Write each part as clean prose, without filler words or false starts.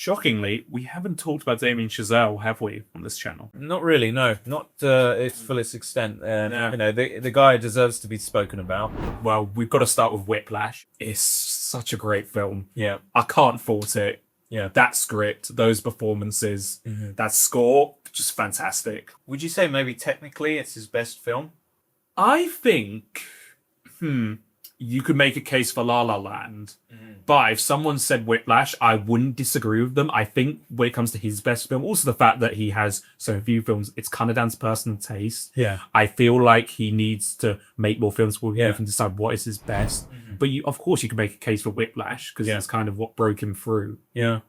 Shockingly, we haven't talked about Damien Chazelle, have we, on this channel? Not really, no. Not its fullest extent. You know, the guy deserves to be spoken about. Well, we've got to start with Whiplash. It's such a great film. Yeah. I can't fault it. Yeah. That script, those performances, that score, just fantastic. Would you say maybe technically it's his best film? I think, you could make a case for La La Land. But if someone said Whiplash, I wouldn't disagree with them. I think when it comes to his best film, also the fact that he has so few films, it's kind of down to personal taste. Yeah. I feel like he needs to make more films where he can decide what is his best. But of course, you can make a case for Whiplash because that's kind of what broke him through to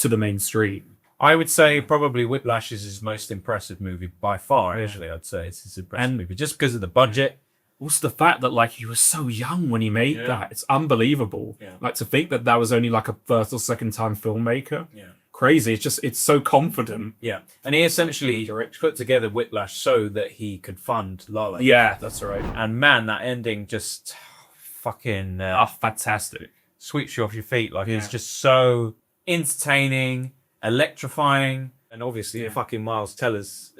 the mainstream. I would say probably Whiplash is his most impressive movie by far. Actually, I'd say it's his impressive movie just because of the budget. Also the fact that like he was so young when he made that. It's unbelievable. Like to think that was only like a first or second time filmmaker. Crazy. It's so confident. Yeah. And he essentially put together Whiplash so that he could fund La La Land. Yeah, that's right. And man, that ending just fucking fantastic. Sweeps you off your feet. Like it's just so entertaining, electrifying, and obviously fucking Miles Teller's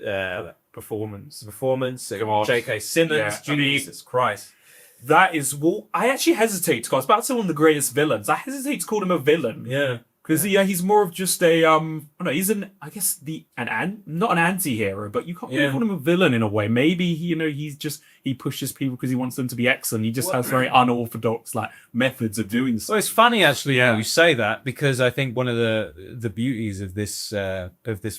performance. J.K. Simmons, Jesus Christ. That is, well, I actually hesitate to call. I was about to say one of the greatest villains. I hesitate to call him a villain. Yeah. Because he's more of just a he's not an anti-hero, but you can't really call him a villain in a way. Maybe he pushes people because he wants them to be excellent. He just has very unorthodox like methods of doing so. Well, it's funny actually how you say that, because I think one of the beauties of this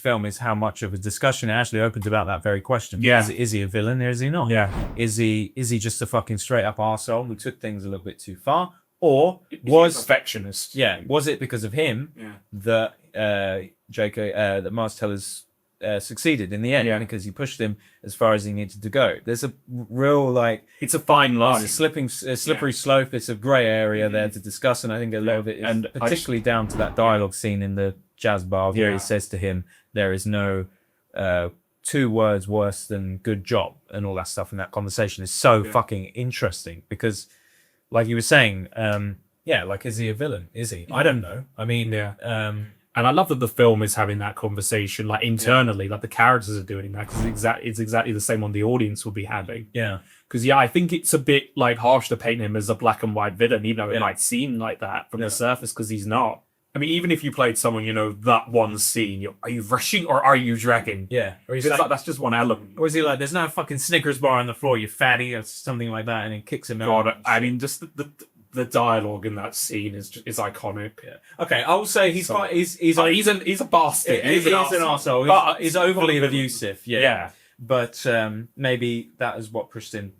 film is how much of a discussion it actually opens about that very question. Yeah. Is he a villain or is he not? Yeah. Is he just a fucking straight up arsehole who took things a little bit too far? Or was perfectionist? Yeah, was it because of him that that Miles Teller's succeeded in the end? Because he pushed him as far as he needed to go. There's a real it's a fine line, it's a slippery slope. It's a grey area there to discuss, and I think a lot of it is particularly down to that dialogue scene in the jazz bar where he says to him, "There is no two words worse than good job," and all that stuff in that conversation is so fucking interesting because. Like you were saying, is he a villain? Is he? I don't know. I mean, and I love that the film is having that conversation, like internally, like the characters are doing that because it's exactly the same one the audience will be having. Yeah. Because I think it's a bit like harsh to paint him as a black and white villain, even though it might seem like that from the surface, because he's not. I mean, even if you played someone, that one scene, are you rushing or are you dragging? Yeah. Or he's like, that's just one element. Or is he like, there's no fucking Snickers bar on the floor, you fatty, or something like that, and he kicks him out. God, I mean, just the dialogue in that scene is iconic. Yeah. Okay, I will say he's a bastard. He's an arsehole. But he's overly abusive. Yeah. But maybe that is what pushed him.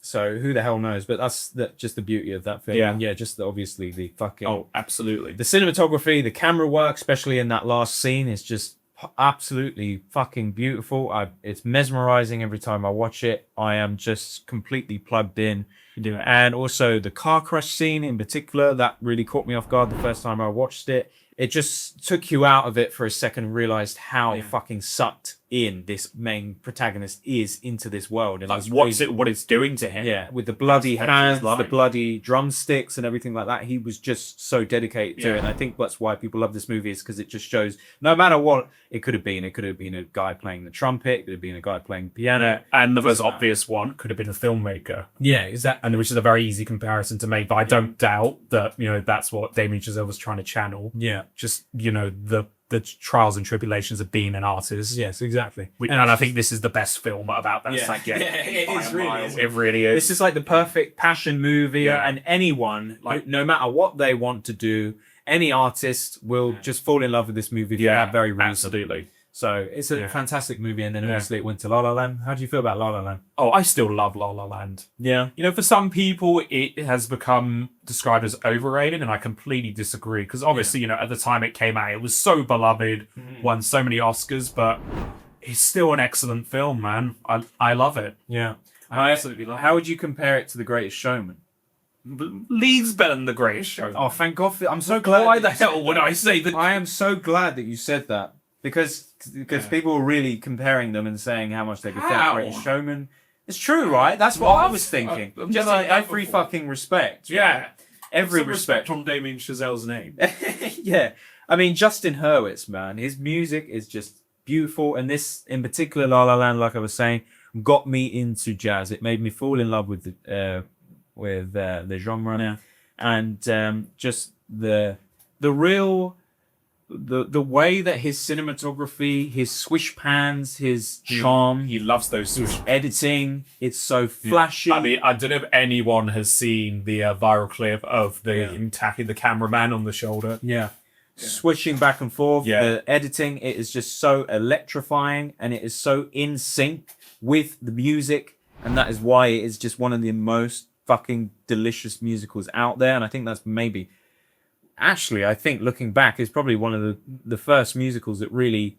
So who the hell knows? But that's just the beauty of that film. Yeah, just obviously the fucking... Oh, absolutely. The cinematography, the camera work, especially in that last scene, is just absolutely fucking beautiful. It's mesmerizing every time I watch it. I am just completely plugged in. And also the car crash scene in particular, that really caught me off guard the first time I watched it. It just took you out of it for a second and realized how fucking sucked in this main protagonist is into this world. And like what it's doing to him. Yeah, with the bloody hands, the bloody drumsticks and everything like that. He was just so dedicated to it. And I think that's why people love this movie, is because it just shows no matter what it could have been. It could have been a guy playing the trumpet. It could have been a guy playing piano. And the most obvious one could have been a filmmaker. Yeah, exactly. And which is a very easy comparison to make. But I don't doubt that, that's what Damien Chazelle was trying to channel. Yeah. Just, the trials and tribulations of being an artist. Yes, exactly. And I think this is the best film about that. It really is. This is like the perfect passion movie, and anyone, like, no matter what they want to do, any artist will just fall in love with this movie for that very reason. Absolutely. So it's a fantastic movie, and then obviously it went to La La Land. How do you feel about La La Land? Oh, I still love La La Land. Yeah. For some people, it has become described as overrated, and I completely disagree. Because obviously, at the time it came out, it was so beloved, won so many Oscars, but it's still an excellent film, man. I love it. Yeah. I absolutely love it. How would you compare it to The Greatest Showman? Leagues better than The Greatest Showman. Oh, thank God. I'm so glad. Why the hell would I say that? I am so glad that you said that. Because people were really comparing them and saying how much they could think Greatest Showman. It's true, right? That's what I was thinking. Just like every fucking respect. Yeah. Every Some respect on Damien Chazelle's name. Yeah. I mean, Justin Hurwitz, man, his music is just beautiful. And this, in particular, La La Land, like I was saying, got me into jazz. It made me fall in love with the genre, Yeah. and just the real. The way that his cinematography, his swish pans, his charm, He loves those. editing, it's so flashy. I mean, I don't know if anyone has seen the viral clip of him tapping the cameraman on the shoulder. Yeah. Switching back and forth. Yeah. The editing, it is just so electrifying, and it is so in sync with the music. And that is why it is just one of the most fucking delicious musicals out there. And I think that's actually, I think looking back, is probably one of the first musicals that really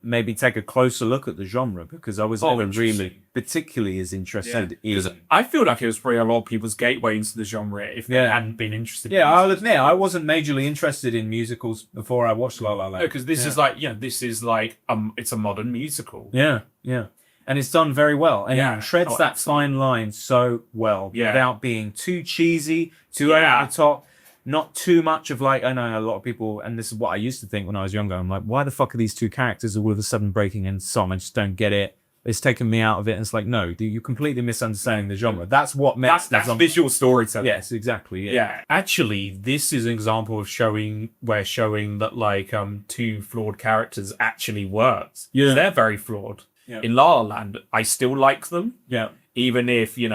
maybe take a closer look at the genre, because I was never really particularly as interested in. I feel like it was probably a lot of people's gateway into the genre if they hadn't been interested. Yeah, I'll admit I wasn't majorly interested in musicals before I watched La La Land. Because this is like it's a modern musical. Yeah, yeah. And it's done very well. And it shreds that fine line so well without being too cheesy, too over the top. Not too much of like, I know a lot of people, and this is what I used to think when I was younger. I'm like, why the fuck are these two characters all of a sudden breaking into song? I just don't get it. It's taken me out of it. And it's like, no, you're completely misunderstanding the genre. That's what makes that's visual storytelling. Yes, exactly. Yeah. Actually, this is an example of showing that like two flawed characters actually works. Yeah. They're very flawed. Yeah. In La La Land, I still like them. Yeah. Even if, you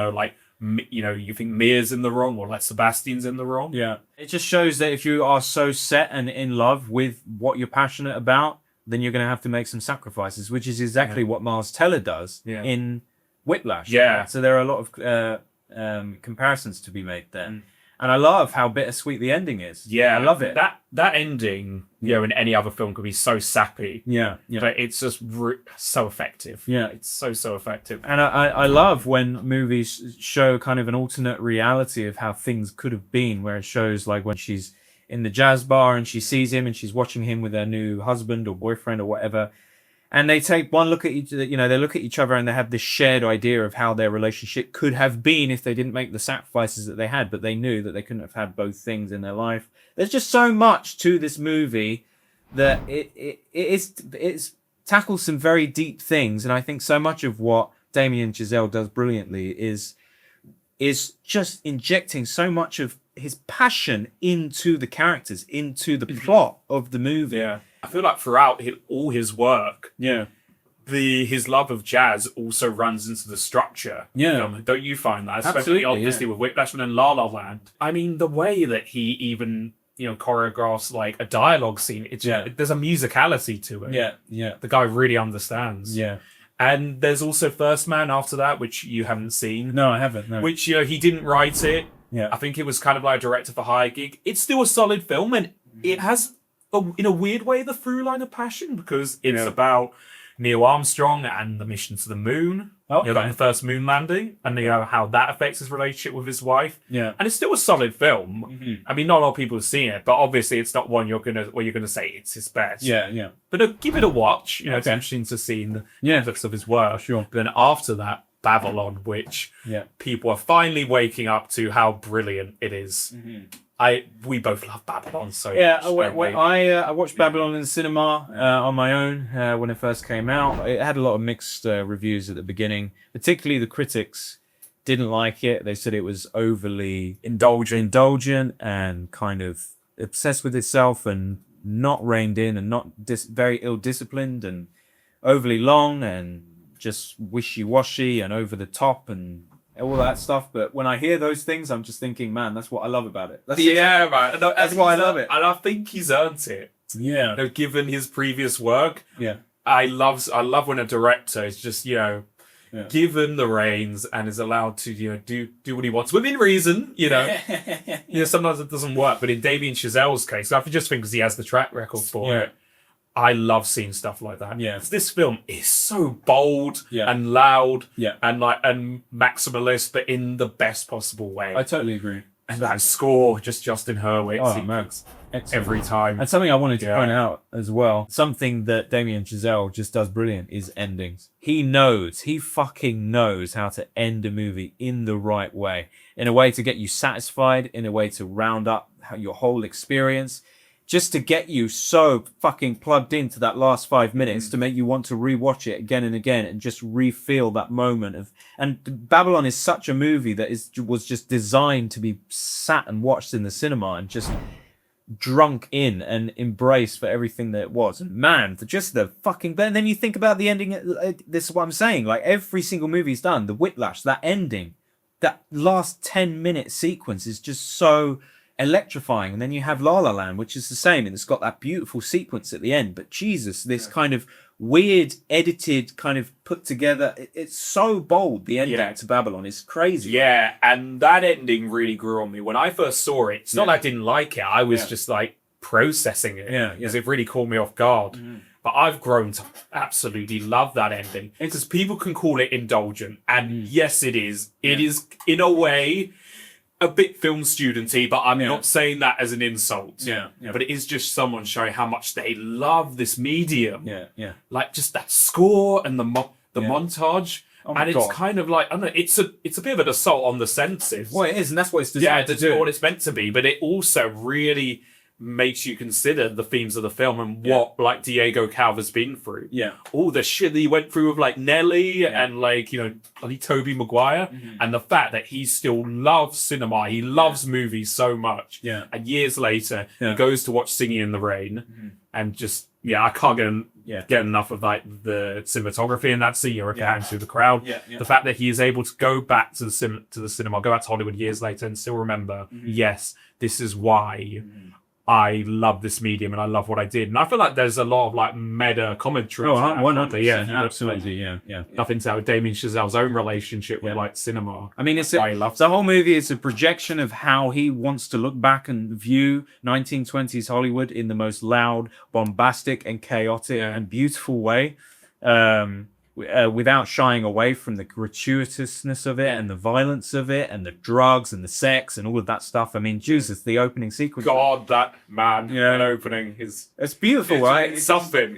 think Mia's in the wrong or like Sebastian's in the wrong. Yeah. It just shows that if you are so set and in love with what you're passionate about, then you're going to have to make some sacrifices, which is exactly what Miles Teller does in Whiplash. Yeah. So there are a lot of comparisons to be made there. And I love how bittersweet the ending is. Yeah. I love it. That ending, in any other film could be so sappy. Yeah. But it's just so effective. Yeah. It's so effective. And I love when movies show kind of an alternate reality of how things could have been, where it shows like when she's in the jazz bar and she sees him and she's watching him with her new husband or boyfriend or whatever. And they take one look at they look at each other and they have this shared idea of how their relationship could have been if they didn't make the sacrifices that they had, but they knew that they couldn't have had both things in their life. There's just so much to this movie that it tackles some very deep things. And I think so much of what Damien Chazelle does brilliantly is just injecting so much of his passion into the characters, into the plot of the movie. Yeah. I feel like throughout all his work, his love of jazz also runs into the structure. Yeah. Don't you find that? Absolutely, Especially, obviously, with Whiplash and then La La Land. I mean, the way that he even, choreographs like a dialogue scene, there's a musicality to it. Yeah, yeah. The guy really understands. Yeah. And there's also First Man after that, which you haven't seen. No, I haven't. No. Which, he didn't write it. Yeah. I think it was kind of like a director for hire gig. It's still a solid film, and it has, in a weird way, the through line of passion, because it's about Neil Armstrong and the mission to the moon. Oh, like the first moon landing, and how that affects his relationship with his wife. Yeah. And it's still a solid film. Mm-hmm. I mean, not a lot of people have seen it, but obviously it's not one you're gonna say it's his best. Yeah, yeah. But give it a watch. It's interesting to see the looks of his work. Sure. But then after that, Babylon, which people are finally waking up to how brilliant it is. Mm-hmm. We both love Babylon so much. I watched Babylon in the cinema on my own when it first came out. It had a lot of mixed reviews at the beginning. Particularly the critics didn't like it. They said it was overly indulgent and kind of obsessed with itself and not reined in and not very ill-disciplined and overly long and just wishy-washy and over the top and all that stuff. But when I hear those things, I'm just thinking, man, that's what I love about it. Right. No, that's why I love it. And I think he's earned it. Yeah. Given his previous work. Yeah. I love when a director is just, given the reins and is allowed to, do what he wants within reason, sometimes it doesn't work. But in Damien Chazelle's case, I just think because he has the track record for it, I love seeing stuff like that. Yeah. This film is so bold and loud and maximalist, but in the best possible way. I totally agree. And that score, just Justin Hurwitz, every time. And something I wanted to point out as well, something that Damien Chazelle just does brilliant is endings. He fucking knows how to end a movie in the right way, in a way to get you satisfied, in a way to round up your whole experience. just to get you so fucking plugged into that last 5 minutes to make you want to rewatch it again and again and just re-feel that moment of. And Babylon is such a movie that was just designed to be sat and watched in the cinema and just drunk in and embraced for everything that it was. And man, just the fucking. And then you think about the ending. This is what I'm saying. Like every single movie he's done, the Whiplash, that ending, that last 10-minute sequence is just so electrifying. And then you have La La Land, which is the same, and it's got that beautiful sequence at the end. But Jesus, this kind of weird, edited, kind of put together. It's so bold. The ending to Babylon is crazy. Yeah, and that ending really grew on me when I first saw it. It's not that I didn't like it. I was just like processing it. Because it really caught me off guard. But I've grown to absolutely love that ending because people can call it indulgent, and yes, it is. It is in a way a bit film studenty, but I'm not saying that as an insult. But it is just someone showing how much they love this medium. Like just that score and the montage. And it's kind of like, I don't know, it's a bit of an assault on the senses. Well, it is, and that's what it's designed to do. What it's meant to be, but it also really makes you consider the themes of the film and what like Diego Calva's been through. All the shit that he went through with like Nelly and like, you know, bloody Tobey Maguire, and the fact that he still loves cinema, he loves movies so much. And years later, he goes to watch Singing in the Rain and just I can't get enough of like the cinematography in that scene. You're carrying through the crowd. The fact that he is able to go back to the cinema, go back to Hollywood years later and still remember, yes, this is why I love this medium and I love what I did. And I feel like there's a lot of like meta commentary. Oh, why not? Yeah, absolutely. Yeah. Nothing to do with Damien Chazelle's own relationship with like cinema. I mean, the whole movie is a projection of how he wants to look back and view 1920s Hollywood in the most loud, bombastic and chaotic and beautiful way. Without shying away from the gratuitousness of it and the violence of it and the drugs and the sex and all of that stuff. I mean, Jesus, the opening sequence. God, that man, an opening is... It's beautiful, right? It's something.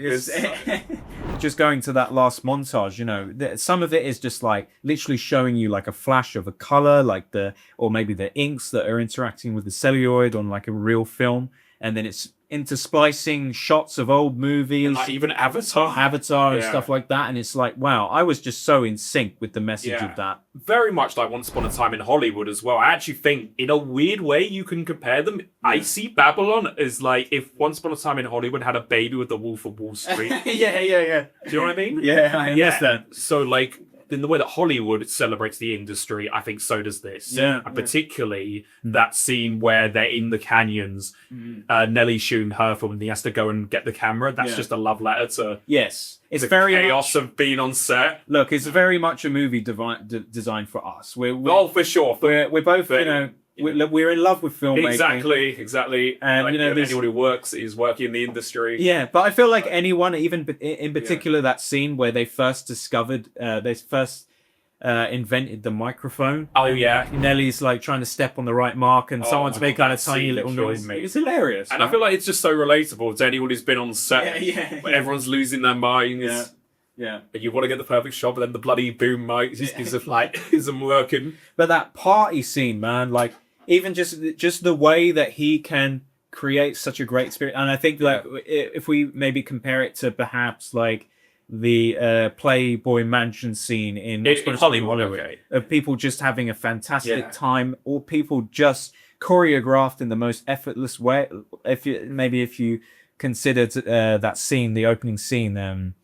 Just going to that last montage, you know, some of it is just like literally showing you like a flash of a color, like or maybe the inks that are interacting with the celluloid on like a real film. And then it's intersplicing shots of old movies, and like even Avatar and stuff like that. And it's like, wow, I was just so in sync with the message of that. Very much like Once Upon a Time in Hollywood as well. I actually think in a weird way you can compare them. I see Babylon as like if Once Upon a Time in Hollywood had a baby with the Wolf of Wall Street. Do you know what I mean? I understand. So like in the way that Hollywood celebrates the industry, I think so does this. And particularly that scene where they're in the canyons, Nelly shooting her film and he has to go and get the camera. That's just a love letter to it's the very chaos of being on set. Look, it's very much a movie designed for us. For sure. We're both, you know, we're in love with filmmaking. Exactly. And like, you know, anyone who is working in the industry. Yeah, but I feel like anyone, even in particular, that scene where they first discovered, invented the microphone. Oh yeah, Nelly's like trying to step on the right mark, and someone's making a tiny little noise. It's hilarious, and I feel like it's just so relatable to anyone who's been on set. When everyone's losing their minds. You want to get the perfect shot, but then the bloody boom mic isn't working. But that party scene, man, like even just the way that he can create such a great experience, and I think like if we maybe compare it to perhaps like the Playboy Mansion scene in Hollywood, of people just having a fantastic time, or people just choreographed in the most effortless way. If you considered that scene, the opening scene,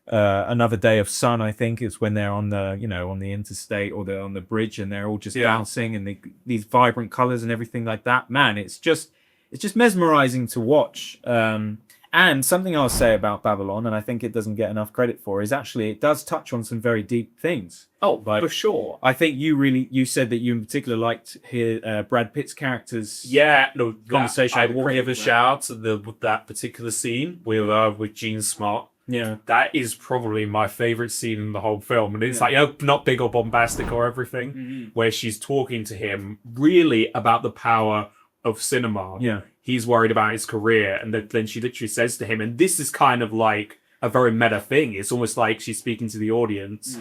Another Day of Sun, I think, is when they're on the interstate or they're on the bridge and they're all just bouncing and these vibrant colors and everything like that. Man, it's just mesmerizing to watch. And something I'll say about Babylon, and I think it doesn't get enough credit for, is actually it does touch on some very deep things. Oh, for sure. I think you said that you in particular liked Brad Pitt's characters. Conversation. I will give a shout out to that particular scene with Gene Smart. Yeah, that is probably my favorite scene in the whole film, and it's like not big or bombastic or everything, where she's talking to him really about the power of cinema. He's worried about his career, and then she literally says to him, and this is kind of like a very meta thing. It's almost like she's speaking to the audience.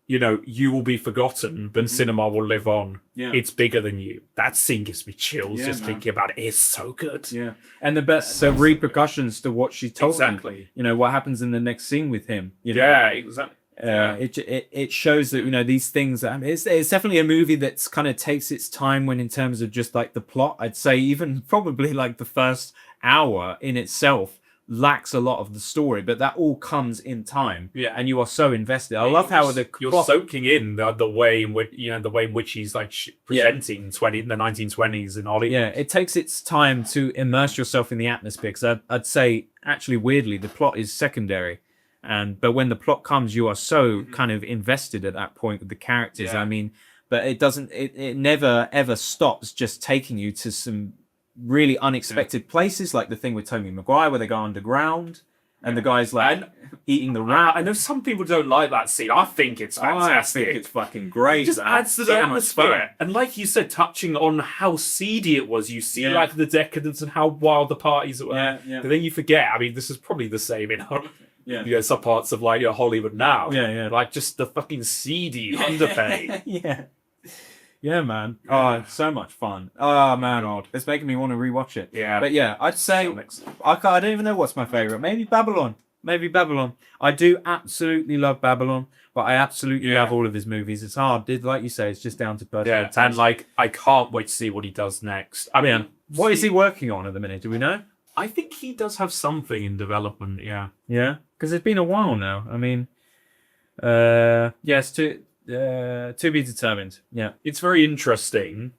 you know, you will be forgotten, but cinema will live on. Yeah. It's bigger than you. That scene gives me chills just man. thinking about it. It's so good. Yeah, and the best repercussions to what she told him. Exactly. You know what happens in the next scene with him. You know? Yeah, exactly. It shows that, you know, these things. I mean, it's definitely a movie that's kind of takes its time when in terms of just like the plot. I'd say even probably like the first hour in itself lacks a lot of the story, but that all comes in time. Yeah. And you are so invested. I love how you're soaking in the way in which, you know, the way in which he's like presenting in the 1920s in Hollywood. Yeah, it takes its time to immerse yourself in the atmosphere. Because I'd say, actually, weirdly, the plot is secondary. But when the plot comes, you are so kind of invested at that point with the characters. Yeah. I mean, but it never ever stops just taking you to some really unexpected places, like the thing with Tobey Maguire where they go underground and the guy's like eating the rat. I know some people don't like that scene. I think it's fantastic. I think it's fucking great. It just adds to the atmosphere. And like you said, touching on how seedy it was, you see like the decadence and how wild the parties were. Yeah. But then you forget, I mean, this is probably the same in Yeah. you know, some parts of like Hollywood now. Yeah. Like just the fucking seedy underpay. Yeah, man. Oh, it's so much fun. Oh, man. It's making me want to rewatch it. Yeah. But yeah, I'd say, I don't even know what's my favourite. Maybe Babylon. I do absolutely love Babylon, but I absolutely love all of his movies. It's hard. Like you say, it's just down to personal. Yeah, and like, I can't wait to see what he does next. I mean, what is he working on at the minute? Do we know? I think he does have something in development, yeah. Yeah? Because it's been a while now. I mean, it's to be determined. Yeah. It's very interesting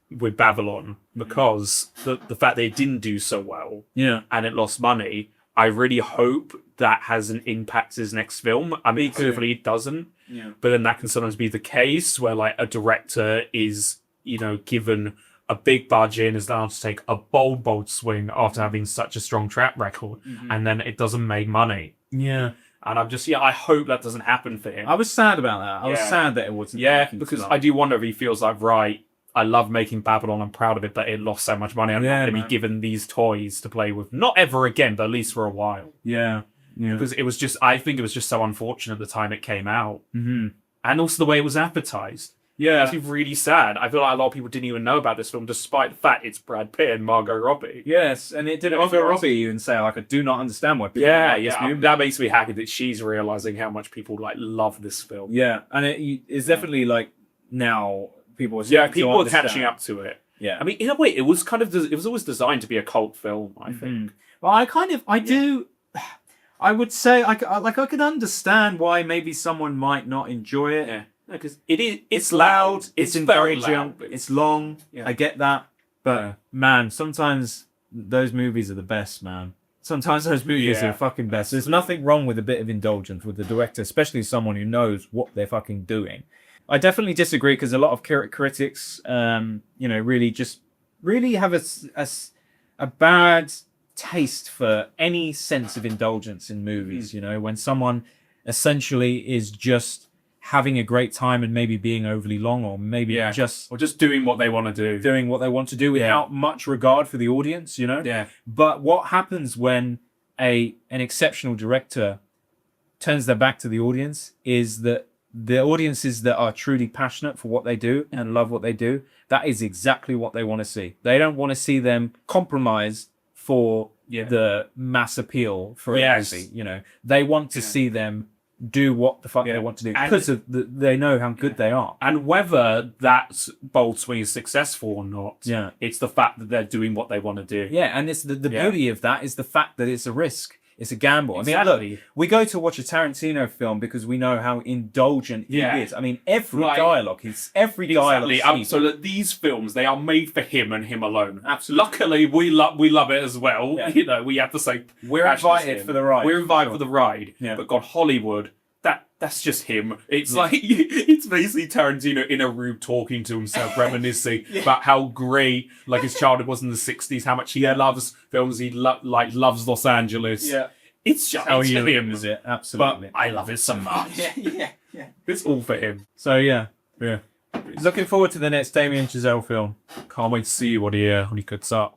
with Babylon because the fact that it didn't do so well and it lost money, I really hope that has an impact his next film. I mean, hopefully it doesn't. Yeah. But then that can sometimes be the case where like a director is, you know, given a big budget and is allowed to take a bold swing after having such a strong track record, and then it doesn't make money. Yeah. And I'm just, I hope that doesn't happen for him. I was sad about that. I was sad that it wasn't. Yeah, because I do wonder if he feels like, right, I love making Babylon, I'm proud of it, but it lost so much money. I'm not going to be given these toys to play with. Not ever again, but at least for a while. Yeah. Because it was just, I think it was just so unfortunate the time it came out. Mm-hmm. And also the way it was advertised. Yeah. It's really sad. I feel like a lot of people didn't even know about this film, despite the fact it's Brad Pitt and Margot Robbie. Yes, and it didn't Margot Robbie even say, like, I do not understand why people like this movie. That makes me happy that she's realising how much people, like, love this film. Yeah, and it's definitely, like, now people are catching up to it. Yeah. I mean, in a way, it was always designed to be a cult film, I think. Well, I would say, I could understand why maybe someone might not enjoy it. Yeah. Because it's loud, it's encouraging, loud, it's long. Yeah. I get that, but man, sometimes those movies are the best, man. Sometimes those movies are fucking best. There's nothing wrong with a bit of indulgence with the director, especially someone who knows what they're fucking doing. I definitely disagree because a lot of critics, really have a bad taste for any sense of indulgence in movies. You know, when someone essentially is just having a great time and maybe being overly long, or maybe just doing what they want to do, without much regard for the audience, you know. Yeah. But what happens when an exceptional director turns their back to the audience is that the audiences that are truly passionate for what they do and love what they do, that is exactly what they want to see. They don't want to see them compromise for the mass appeal for a movie, you know. They want to see them do what the fuck they want to do because they know how good they are. And whether that bold swing is successful or not, it's the fact that they're doing what they want to do. Yeah, and it's the beauty of that is the fact that it's a risk. It's a gamble. Exactly. I mean, look, we go to watch a Tarantino film because we know how indulgent he is. I mean, every dialogue. So that these films, they are made for him and him alone. Absolutely. Luckily, we love it as well. Yeah. You know, we have to say we're invited for the ride. We're invited for the ride. Yeah. But God, Hollywood, that's just him. It's like it's basically Tarantino in a room talking to himself, reminiscing about how great like his childhood was in the 60s, how much he loves films, he loves Los Angeles. Yeah. It's just how he lives it, absolutely. But I love it so much. yeah. It's all for him. So yeah. Looking forward to the next Damien Chazelle film. Can't wait to see what he cuts up.